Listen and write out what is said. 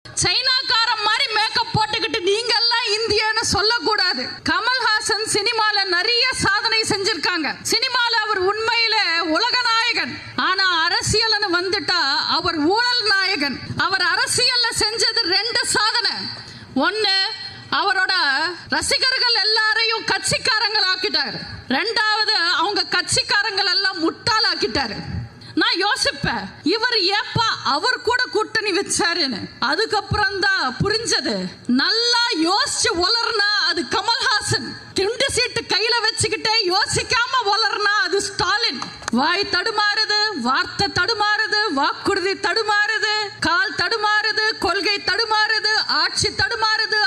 சைனாக்காரன் மாதிரி மேக்கப் போட்டுக்கிட்டு நீங்க எல்லாம் இந்தியன்னு சொல்லக்கூடாது. கமல்ஹாசன் சினிமால நிறைய சாதனை செஞ்சிருக்காங்க. சினிமால அவர் உண்மையில உலக நாயகன். ஆனா அரசியல்னு வந்துட்டா அவர் ஊழல் நாயகன். அவர் அரசியல்ல செஞ்சது 2 சாதனை. ஒன்னு, அவரோட ரசிகர்கள் எல்லாரையும் கட்சிக்காரங்கள் ஆக்கிட்டாரு. 2வது, அவங்க கட்சிக்காரங்கள் எல்லாம் முட்டாளாக்கிட்டாரு. நான் யோசிப்பேன், இவர் ஏப்பா அவர் கூட கூட்டணி வச்சாருன்னு. அதுக்கப்புறம் தான் புரிஞ்சது, நல்லா யோசிச்சு வளர்னா அது கமல்ஹாசன், கிண்டு சீட்டு கையில வச்சுக்கிட்டே யோசிக்காம வளர்னா அது ஸ்டாலின். வாய் தடுமாறுது, வார்த்தை தடுமாறுது, வாக்குறுதி தடுமாறுது, கால் தடுமாறுது, கொள்கை தடுமாறுது, ஆட்சி தடுமாறுது,